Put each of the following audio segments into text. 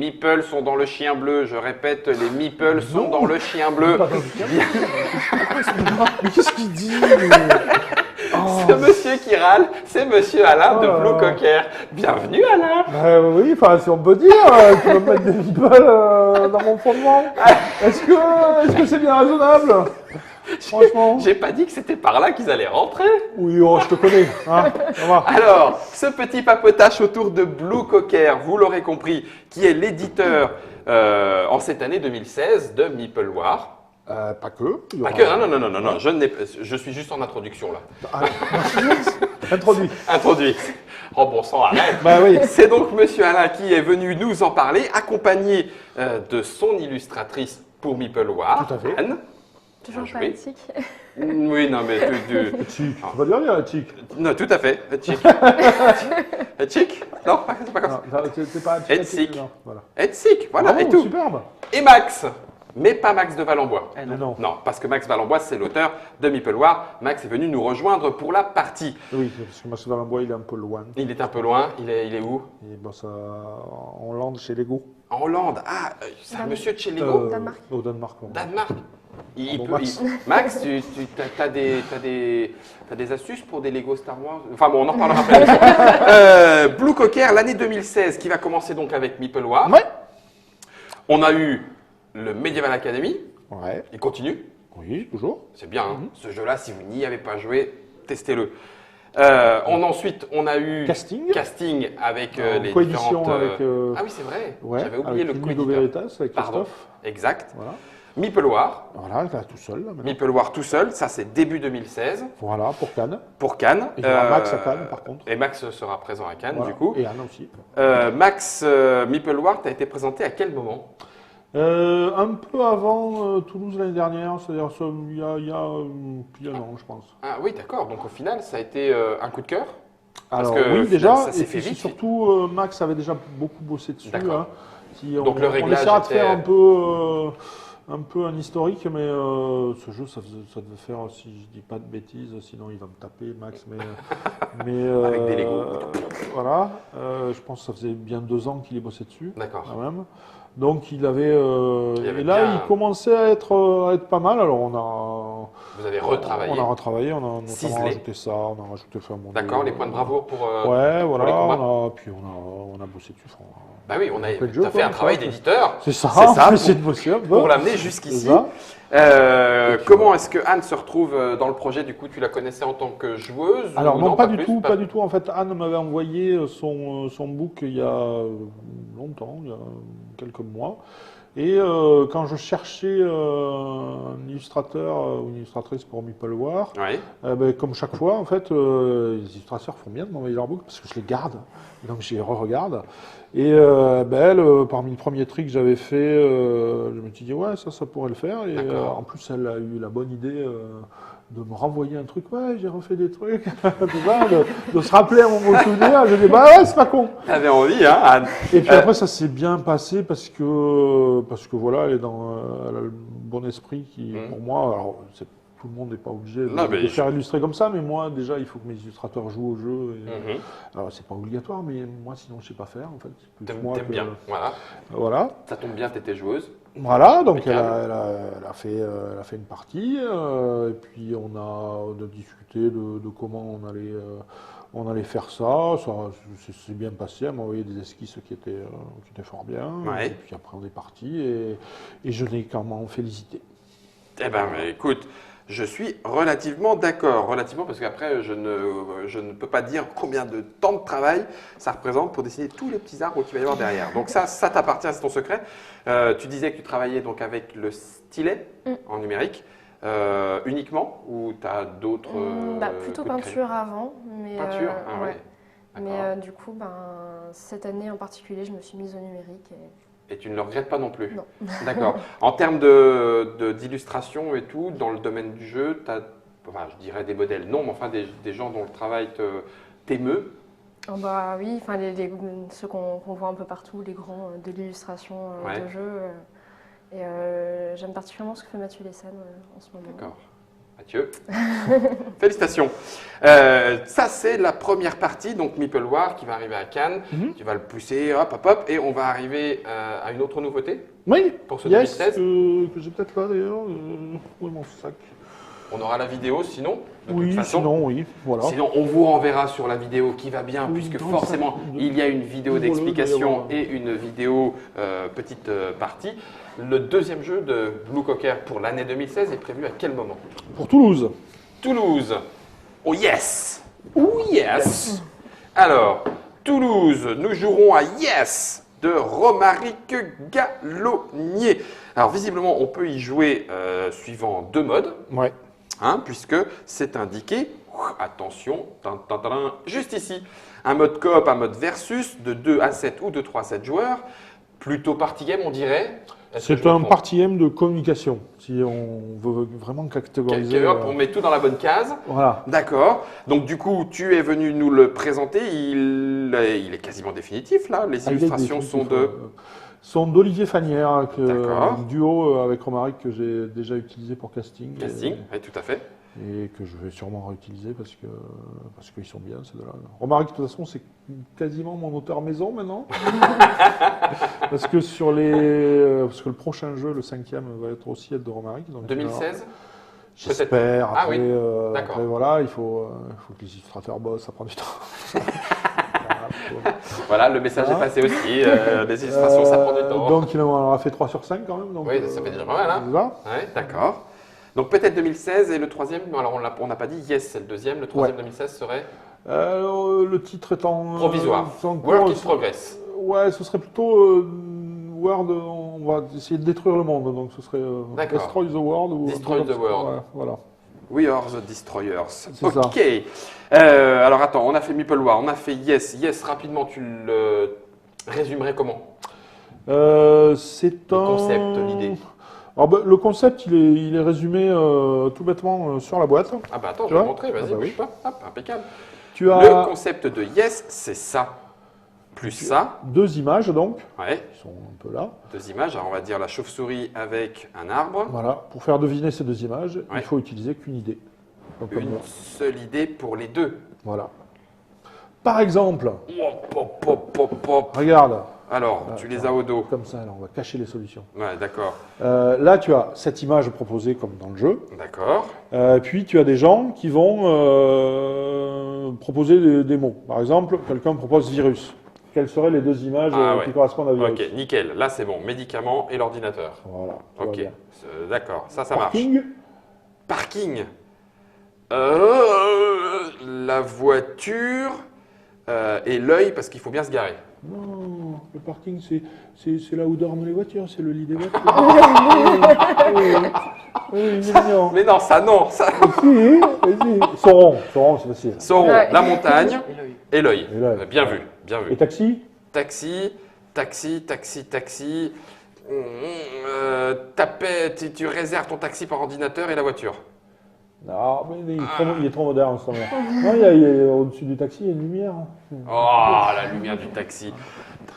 meeples sont dans le chien bleu. Je répète, les meeples sont dans le chien bleu. Pas dans le chien bleu. Mais qu'est-ce qu'il dit Ce monsieur qui râle, c'est monsieur Alain de Blue Cocker. Bienvenue Alain. Oui, enfin, si on peut dire, tu vas mettre des meeples dans mon fondement. Est-ce que c'est bien raisonnable? Franchement. J'ai pas dit que c'était par là qu'ils allaient rentrer. Oui, oh, je te connais. Hein, ça va. Alors, ce petit papotage autour de Blue Cocker, vous l'aurez compris, qui est l'éditeur en cette année 2016 de Meeple War. Pas que. Pas que, non, je suis juste en introduction là. Introduit. Introduit. Oh bon sang, arrête. Bah oui. C'est donc monsieur Alain qui est venu nous en parler, accompagné de son illustratrice pour Meeple War, Tout à fait. Anne. Toujours Bien pas joué. éthique. Oui, non, mais Chic. On va dire bien, chic. Non, tout à fait. Chic. Chic. Non, c'est pas comme ça. C'est pas Être sick. non, voilà. Être sick, voilà, Bravo, et tout. Superbe. Et Max, mais pas Max de Valenbois. Non. Non, parce que Max Valenbois, c'est l'auteur de Meeple War. Max est venu nous rejoindre pour la partie. Oui, parce que Max Valenbois, il est un peu loin. Il est un peu loin, il est où? Il bosse en Hollande chez Lego. En Hollande. Ah, c'est un monsieur de chez Lego. Danemark. Au Danemark. pardon. Danemark. Max. Max, tu as des astuces pour des Lego Star Wars? Enfin bon, on en reparlera après. Blue Cocker, l'année 2016, qui va commencer donc avec Meeple War. Ouais. On a eu le Medieval Academy. Ouais. Il continue. Oui, toujours. C'est bien, hein. Ce jeu-là, si vous n'y avez pas joué, testez-le. Ensuite, on a eu Casting. avec En les coédition différentes... avec, Ah oui, c'est vrai. Ouais, J'avais oublié avec le Inigo coéditeur. Veritas, avec Pardon. Christophe. Exact. Voilà. Meeple War. Voilà, là, tout seul. Là, maintenant. Meeple War tout seul, ça c'est début 2016 Voilà, pour Cannes. pour Cannes. Et il y aura Max à Cannes, par contre. Et Max sera présent à Cannes, Voilà. du coup. Et Anne aussi. Max, Meeple War, tu as été présenté à quel moment? Un peu avant Toulouse l'année dernière, c'est-à-dire il y a plus d'un an, je pense. Ah oui, d'accord. Donc au final, ça a été un coup de cœur? Parce Alors que, oui, déjà, ça s'est et fait puis vite. surtout, Max avait déjà beaucoup bossé dessus. D'accord. Hein. Donc le on réglage essaiera de faire était- un peu un historique, mais ce jeu, ça devait faire, si je dis pas de bêtises, sinon il va me taper, Max, mais Avec des Lego. Voilà, je pense que ça faisait bien 2 ans qu'il est bossé dessus, D'accord. quand même. Donc il avait, avait et là bien- il commençait à être pas mal. Alors Vous avez retravaillé. on a retravaillé, on a notamment Ciselé. rajouté ça, on a rajouté Flamand. D'accord, les points de bravoure pour... Ouais, les voilà, combats. puis on a bossé dessus. Bah oui, on a Après le jeu, t'as fait quoi, un travail ça, d'éditeur. C'est ça, C'est ça, on essaie de bosser un peu. Pour l'amener C'est jusqu'ici. ça. Comment est-ce que Anne se retrouve dans le projet? Du coup, tu la connaissais en tant que joueuse? Alors ou non, pas du plus, tout, pas du tout. En fait, Anne m'avait envoyé son book il y a longtemps, il y a quelques mois. Et quand je cherchais un illustrateur ou une illustratrice pour Meeple War, Oui. ben, comme chaque fois, en fait, les illustrateurs font bien de m'envoyer leur book parce que je les garde. Donc je les re-regarde. Et ben, elle, parmi le premier tri que j'avais fait, je me suis dit, ouais, ça pourrait le faire. Et D'accord. en plus, elle a eu la bonne idée de me renvoyer un truc. Ouais, j'ai refait des trucs. Tout ça, de se rappeler à mon bon souvenir. Je dis, bah ouais, c'est pas con. T'avais envie, hein, Anne? Et puis après, ça s'est bien passé parce que voilà, elle est elle a le bon esprit qui, pour moi, alors tout le monde n'est pas obligé Non, mais de faire illustrer comme ça, mais moi, déjà, il faut que mes illustrateurs jouent au jeu. Mhm. Alors, c'est pas obligatoire, mais moi, sinon, je sais pas faire, en fait. C'est plus T'aimes moi que- bien, voilà. Voilà. Ça tombe bien, t'étais joueuse. Voilà, donc elle Impeccable. a fait une partie, et puis on a discuté de comment on allait faire ça. Ça s'est bien passé, elle m'a envoyé des esquisses qui étaient fort bien, Ouais. et puis après on est parti, et je l'ai clairement félicité. Eh ben, mais écoute, je suis relativement d'accord. Relativement, parce qu'après, je ne peux pas dire combien de temps de travail ça représente pour dessiner tous les petits arbres qu'il va y avoir derrière. Donc ça t'appartient, c'est ton secret. Tu disais que tu travaillais donc avec le stylet en numérique uniquement, ou tu as d'autres Plutôt coups de crayon? peinture avant. Mais, Peinture, ah ouais. Mais D'accord. du coup, cette année en particulier, je me suis mise au numérique. Et tu ne le regrettes pas non plus? Non. D'accord. En termes d'illustration et tout, dans le domaine du jeu, tu as, enfin, je dirais des modèles, non, mais enfin des gens dont le travail t'émeut? Oh oui, ceux qu'on voit un peu partout, les grands de l'illustration Ouais. de jeu. Et j'aime particulièrement ce que fait Mathieu Lessane en ce moment. D'accord. Mathieu. Félicitations. Ça, c'est la première partie, donc Meeple War qui va arriver à Cannes. Tu vas le pousser, hop, hop, hop, et on va arriver à une autre nouveauté Oui, pour ce yes, 2016. que j'ai peut-être là d'ailleurs. Où est mon sac? On aura la vidéo sinon, de toute Oui, façon. sinon, oui, voilà. Sinon, on vous renverra sur la vidéo qui va bien, Oui, puisque dans forcément, ça, il y a une vidéo voilà, d'explication d'ailleurs. et une vidéo petite partie. Le deuxième jeu de Blue Cocker pour l'année 2016 est prévu à quel moment? Pour Toulouse. Toulouse. Oh yes! Oh yes! Alors, Toulouse, nous jouerons à Yes de Romaric Gallonnier. Alors, visiblement, on peut y jouer suivant 2 modes. Ouais. Puisque c'est indiqué, attention, juste ici, un mode coop, un mode versus de 2 à 7 ou de 3 à 7 joueurs, plutôt party game on dirait. Est-ce que C'est je me un trompe? party game de communication, si on veut vraiment catégoriser. Hop, on met tout dans la bonne case. Voilà. D'accord. Donc du coup, tu es venu nous le présenter, il est quasiment définitif là, les Ah, il est illustrations sont définitif, de… sont d'Olivier Fanière, D'accord. un duo avec Romaric que j'ai déjà utilisé pour casting. Casting, oui tout à fait. Et que je vais sûrement réutiliser parce qu'ils sont bien, ces deux-là. Romaric, de toute façon, c'est quasiment mon auteur maison maintenant. parce que parce que le prochain jeu, le 5e, va être de Romaric. Donc, 2016 j'espère. Ah Après, oui, d'accord. après, voilà, il faut que les illustrateurs bossent, ça prend du temps. Voilà, le message est passé aussi, les illustrations ça prend du temps. Donc il en aura fait 3 sur 5 quand même. Donc, Oui, ça fait déjà pas mal. Hein. Voilà. Ouais, d'accord. Donc peut-être 2016 et le troisième, alors on n'a pas dit Yes, c'est le deuxième, le troisième 2016 serait Le titre étant provisoire. en Work cours, in progress. Ouais, ce serait plutôt World. On va essayer de détruire le monde, donc ce serait D'accord. Destroy the World. Ou Destroy the World. Ouais, voilà. We are the destroyers. C'est ça. Ok. Alors attends, on a fait Meeple War, on a fait Yes. Yes, rapidement, tu le résumerais comment? C'est Le un concept, l'idée. Alors, le concept, il est résumé tout bêtement sur la boîte. Ah bah attends, Tu je vais vois montrer, vas-y, Ah bah bouge oui. pas. Hop, impeccable. Tu Le as concept de Yes, c'est ça. Plus ça. 2 images donc, Ouais, qui sont un peu là. 2 images. Alors on va dire la chauve-souris avec un arbre. Voilà. Pour faire deviner ces 2 images, Ouais. il faut utiliser qu'une idée. Donc, comme Une là. seule idée pour les deux. Voilà. Par exemple, Hop, hop, hop, hop, hop. regarde, Alors, tu les as au dos. comme ça, là, on va cacher les solutions. Ouais, d'accord. Là, tu as cette image proposée comme dans le jeu. D'accord. Puis, tu as des gens qui vont proposer des mots. Par exemple, quelqu'un propose virus. Quelles seraient les 2 images Ah ouais. qui correspondent à virus? Ok, nickel. Là, c'est bon. Médicaments et l'ordinateur. Voilà. tout va Ok. bien. D'accord. Ça marche. Parking. Parking. La voiture et l'œil parce qu'il faut bien se garer. Non, le parking, c'est là où dorment les voitures, c'est le lit des voitures. oui, il est mignon. Mais non, ça non. Ça... Si, vas-y. Sauron, c'est facile. Sauron, Ouais. la montagne et l'œil. Et l'œil. Bien vu, bien vu. Et taxi? Taxi. Tu réserves ton taxi par ordinateur et la voiture. Non, mais il est trop moderne, ce moment. Non, au-dessus du taxi, il y a une lumière. Oh, la lumière du taxi.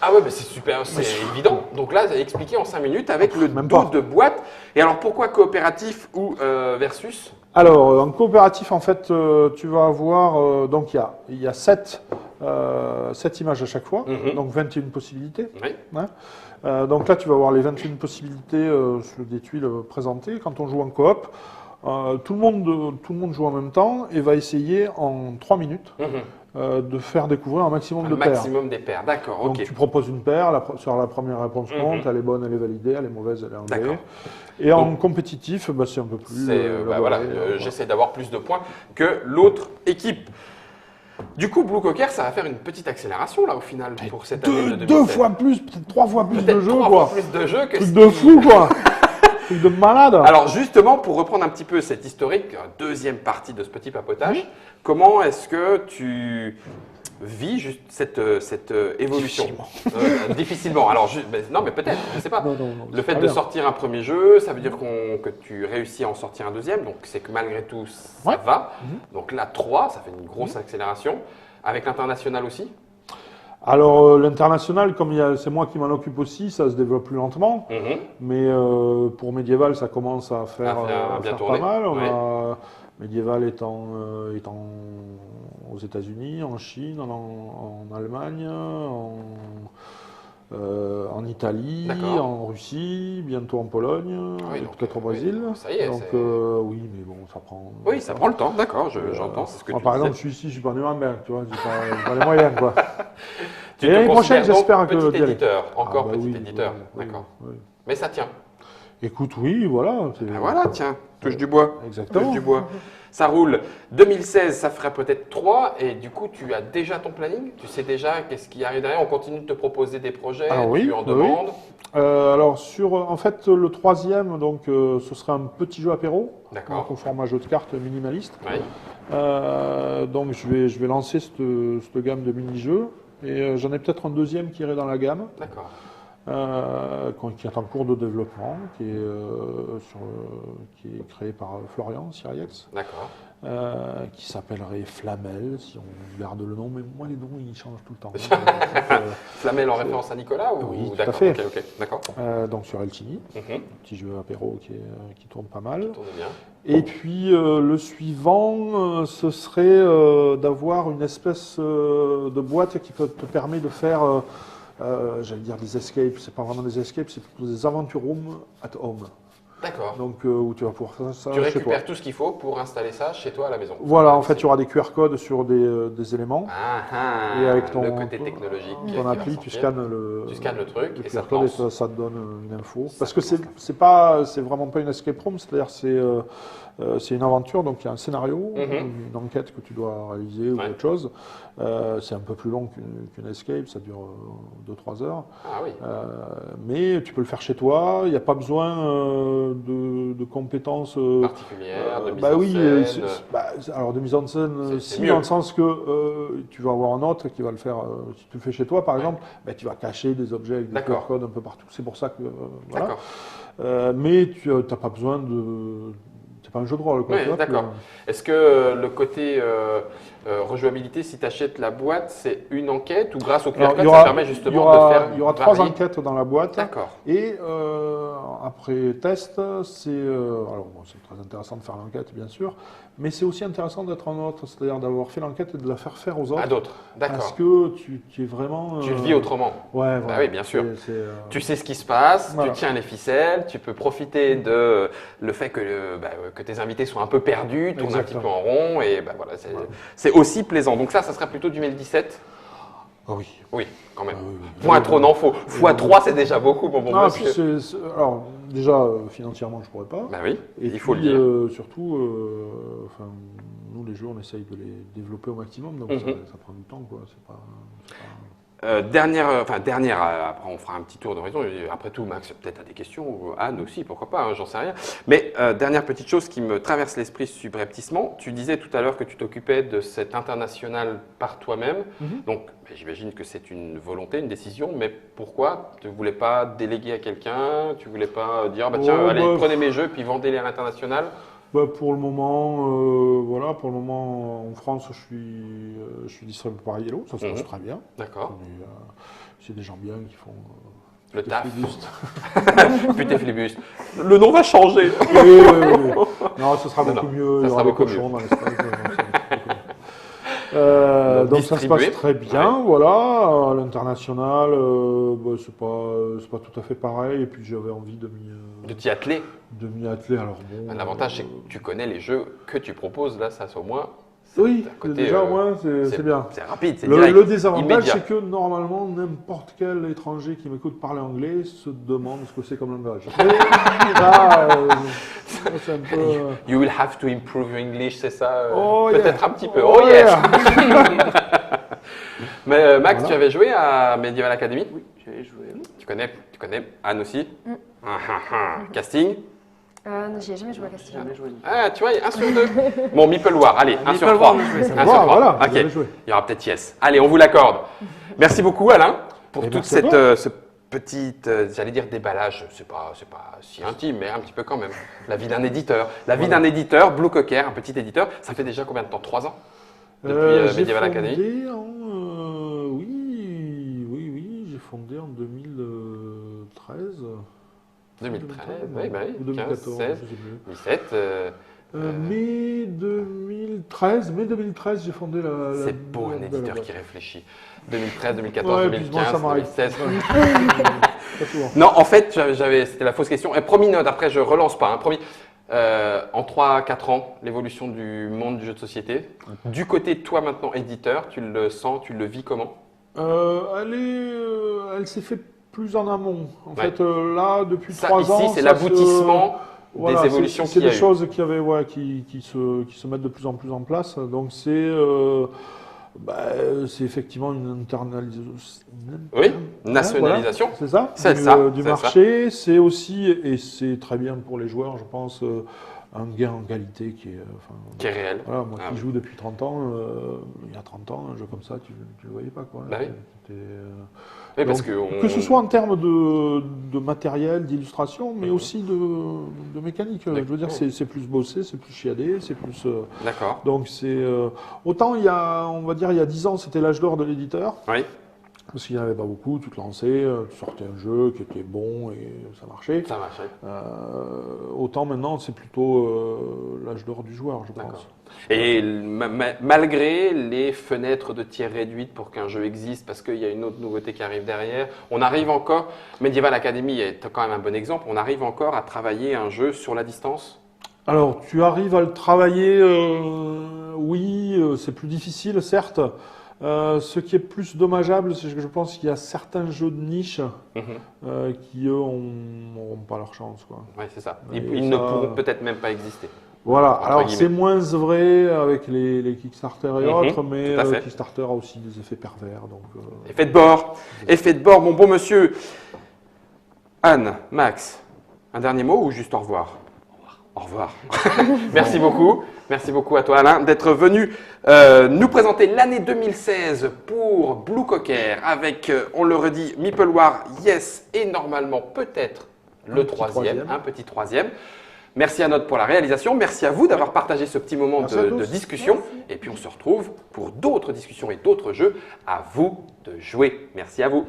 Ah ouais, mais c'est super, c'est évident. Donc là, j'ai expliqué en 5 minutes avec le Même dos pas. de boîte. Et alors, pourquoi coopératif ou versus? Alors, en coopératif, en fait, tu vas avoir, donc il y a 7 images à chaque fois, Mhm. donc 21 possibilités. Oui. Donc là, tu vas avoir les 21 possibilités sur des tuiles présentées. Quand on joue en coop, tout le monde joue en même temps et va essayer en 3 minutes de faire découvrir un maximum Un de paires. maximum des paires, d'accord, Donc ok. tu proposes une paire, sur la première réponse compte, elle est bonne, elle est validée, elle est mauvaise, elle est enlevée. D'accord. Et en Donc, compétitif, c'est un peu plus... C'est, élaboré, voilà, j'essaie d'avoir plus de points que l'autre équipe. Du coup, Blue Cocker, ça va faire une petite accélération là au final pour cette année de 2016. 2 fois plus, peut-être 3 fois plus de Peut-être jeux, 3 quoi. fois plus de jeux que Truc ce de qui- fou, quoi. Truc de malade. Alors justement, pour reprendre un petit peu cette historique, deuxième partie de ce petit papotage, comment est-ce que tu vis juste cette évolution difficilement. Alors, non, mais peut-être, je ne sais pas. Non, Le fait très de bien. sortir un premier jeu, ça veut dire que tu réussis à en sortir un deuxième, donc c'est que malgré tout, ça Ouais. va. Donc là, 3, ça fait une grosse accélération. Avec l'international aussi. Alors, l'international, comme c'est moi qui m'en occupe aussi, ça se développe plus lentement. Mhm. Mais pour Medieval, ça commence à faire, bien faire tourner. pas mal. Oui. Medieval étant aux États-Unis, en Chine, en Allemagne, en Italie, D'accord. en Russie, bientôt en Pologne, Ah oui, et donc, peut-être au oui, Brésil. ça y est, Donc, c'est- oui, mais bon, ça prend. Oui, ça prend le temps, d'accord, j'entends, c'est ce que Moi, tu par disais. exemple, je suis ici, je suis pas Nuremberg, tu vois, j'ai pas les moyens, quoi. Tu Et te l'année prochaine, considères donc j'espère petit d'y aller. éditeur, encore Ah, bah petit oui, éditeur, oui, d'accord. oui. Mais ça tient. Écoute, oui, voilà. Ben voilà, tiens, touche du bois. Exactement. Touche du bois. Ça roule. 2016, ça ferait peut-être 3, et du coup, tu as déjà ton planning? Tu sais déjà qu'est-ce qui arrive derrière? On continue de te proposer des projets, Alors oui, tu en oui. demandes? Alors, en fait, le troisième, donc, ce sera un petit jeu apéro, D'accord. donc, au format jeu de cartes minimaliste. Oui. Donc, je vais lancer cette gamme de mini-jeux, et j'en ai peut-être un deuxième qui irait dans la gamme. D'accord. Qui est en cours de développement, qui est créé par Florian Siriex, D'accord. qui s'appellerait Flamel, si on garde le nom, mais moi les noms ils changent tout le temps. Flamel en référence à Nicolas ou... Oui, tout à D'accord, fait. ok, d'accord. Donc sur Elchini, Mhm. petit jeu apéro qui tourne pas mal. Tourne bien. Et puis le suivant, ce serait d'avoir une espèce de boîte qui te permet de faire j'allais dire des escapes, c'est pas vraiment des escapes, c'est plutôt des adventure rooms at home. D'accord. Donc où tu vas pouvoir faire ça Tu chez toi. récupères tout ce qu'il faut pour installer ça chez toi à la maison. Voilà, en fait, il y aura des QR codes sur des éléments. Ah, ah, Et avec le côté technologique. qui ton va appli, tu sortir. scannes le truc et ça QR te code et lance. ça te donne une info. Ça Parce que te lance là. c'est vraiment pas une escape room, c'est-à-dire c'est une aventure, donc il y a un scénario, une enquête que tu dois réaliser ou Ouais. autre chose. C'est un peu plus long qu'une escape, ça dure 2-3 heures. Ah oui. Mais tu peux le faire chez toi, il n'y a pas besoin de compétences Particulière, de mise bah en oui, scène. alors de mise en scène, C'est si, mieux. dans le sens que tu vas avoir un autre qui va le faire, si tu le fais chez toi par exemple, bah, tu vas cacher des objets avec des D'accord. QR codes un peu partout. C'est pour ça que, voilà. D'accord. Mais tu n'as pas besoin de... C'est pas un jeu de rôle. Quoi, Oui, tu vois, d'accord. Est-ce que le côté rejouabilité, si tu achètes la boîte, c'est une enquête ou grâce au QR Alors, code, ça permet justement de faire il y aura 3 varier? enquêtes dans la boîte. D'accord. Et après test, c'est alors bon, c'est très intéressant de faire l'enquête, bien sûr, mais c'est aussi intéressant d'être en autre, c'est-à-dire d'avoir fait l'enquête et de la faire faire aux autres. À d'autres. Parce D'accord. que tu es vraiment. Tu le vis autrement. Ouais, Bah voilà. oui, bien sûr. C'est, Tu sais ce qui se passe, Voilà. tu tiens les ficelles, tu peux profiter de le fait que tes invités soient un peu perdus, tournent un petit peu Exactement. en rond, et bah voilà, Voilà. c'est aussi plaisant. Donc ça serait plutôt du 2017? Ah oui. Oui, quand même. Ah oui, oui. Point trop, non, faut. X3, c'est déjà beaucoup, mon bon Ah, monsieur. puis alors, déjà, financièrement, je pourrais pas. Bah oui, Et il faut puis, le dire. surtout, enfin, nous, les jeux, on essaye de les développer au maximum, donc Mhm. ça prend du temps, quoi. C'est pas... Dernière, après on fera un petit tour d'horizon. Après tout, Max, peut-être a des questions, ou Anne aussi, pourquoi pas, hein, j'en sais rien. Mais dernière petite chose qui me traverse l'esprit subrepticement, tu disais tout à l'heure que tu t'occupais de cet international par toi-même. Mhm. Donc j'imagine que c'est une volonté, une décision, mais pourquoi? Tu ne voulais pas déléguer à quelqu'un? Tu ne voulais pas dire, bah, tiens, Oh, allez, bah, prenez mes jeux, puis vendez-les à l'international? Bah, pour le moment, voilà, pour le moment, en France, je suis distribué par Yellow, ça se passe Mhm. très bien. D'accord. Mais, c'est des gens bien qui font Le des taf. flibustes. Putain, flibus. Le nom va changer. Oui, oui, oui, oui. Non, ce sera Non, beaucoup non, mieux. ça Il y sera aura des beaucoup cochons mieux. dans l'espace. Donc ça se distribué. passe très bien, voilà. À l'international, bah, c'est pas tout à fait pareil. Et puis j'avais envie De t'y atteler. de m'y atteler. Alors bon. L'avantage, c'est que tu connais les jeux que tu proposes. Là, ça, au moins. Oui, d'un côté, déjà au moins c'est bien. C'est rapide, c'est Le direct. désavantage, immédiat. c'est que normalement, n'importe quel étranger qui m'écoute parler anglais se demande ce que c'est comme langage. Mais là, c'est un peu. You will have to improve your English, c'est ça? Oh, Peut-être yeah. un petit peu. Oh, Oh, yes. yeah. Mais Max, Voilà. tu avais joué à Medieval Academy? Oui, j'avais joué. Tu connais Anne aussi? Casting? J'y ai jamais joué à Castillan. Jamais joué. Ah, tu vois, 1 sur 2. Bon, Meeple War, allez, 1 sur Meeple 3. War, on a joué, ça. 1 sur Voilà, 3. voilà, vous Ok, avez joué. il y aura peut-être yes. Allez, on vous l'accorde. Merci beaucoup, Alain, pour Et toute merci à cette, toi. ce petit, j'allais dire déballage, c'est pas si intime, mais un petit peu quand même. La vie d'un éditeur. La vie d'un éditeur, Blue Cocker, un petit éditeur, ça fait déjà combien de temps? 3 ans? Depuis J'ai Medieval fondé Academy? oui, fondé en 2013. 2013, non, oui, bah oui, ou 2014, 15, 16, je sais plus. 17. Mai 2013, j'ai fondé la. C'est beau un éditeur qui réfléchit. 2013, 2014, Ouais, puis moi, 2015, ça m'arrive. 2016. Pas souvent. Non, en fait, c'était la fausse question. Et promis, note, après je relance pas, hein, promis. En 3-4 ans, l'évolution du monde du jeu de société. Du côté de toi maintenant, éditeur, tu le sens, tu le vis comment? Elle s'est fait plus en amont. En Ouais. fait, là, depuis Ça, 3 ans. ici, c'est ça l'aboutissement voilà, des évolutions c'est qu'il y des a eu. choses qui se mettent de plus en plus en place. Donc, c'est effectivement une internalisation. Oui, nationalisation. Voilà, c'est ça. C'est du, ça, du c'est marché. C'est aussi, et c'est très bien pour les joueurs, je pense, un gain en qualité qui est. Qui est réel. Voilà, moi Ah qui oui. joue depuis 30 ans, il y a 30 ans, un jeu comme ça, tu le voyais pas. Quoi. Bah oui. C'était, Oui, parce donc, que ce soit en termes de matériel, d'illustration, mais aussi de mécanique. Je veux dire, c'est plus bossé, c'est plus chiadé, c'est plus. D'accord. Donc c'est autant on va dire il y a 10 ans, c'était l'âge d'or de l'éditeur. Oui. Parce qu'il n'y en avait pas beaucoup, tu te lançais, tu sortais un jeu qui était bon et ça marchait. Ça marche. Oui. Autant maintenant, c'est plutôt l'âge d'or du joueur, je D'accord. pense. Et malgré les fenêtres de tir réduites pour qu'un jeu existe, parce qu'il y a une autre nouveauté qui arrive derrière, on arrive encore, Medieval Academy est quand même un bon exemple, on arrive encore à travailler un jeu sur la distance? Alors, tu arrives à le travailler, oui, c'est plus difficile, certes. Ce qui est plus dommageable, c'est que je pense qu'il y a certains jeux de niche qui, eux, n'auront pas leur chance. Quoi. Oui, c'est ça. Et Ils ne pourront peut-être même pas exister. Voilà, Entre alors guillemets. c'est moins vrai avec les Kickstarter et autres, mais tout à fait. Kickstarter a aussi des effets pervers. Donc, Effet de bord. Effet de bord, mon bon monsieur. Anne, Max, un dernier mot ou juste au revoir? Au revoir. Merci beaucoup. Merci beaucoup à toi, Alain, d'être venu nous présenter l'année 2016 pour Blue Cocker avec, on le redit, Meeple War, Yes, et normalement peut-être le troisième, un petit troisième. Merci à Note pour la réalisation. Merci à vous d'avoir partagé ce petit moment de discussion. Merci. Et puis on se retrouve pour d'autres discussions et d'autres jeux. À vous de jouer. Merci à vous.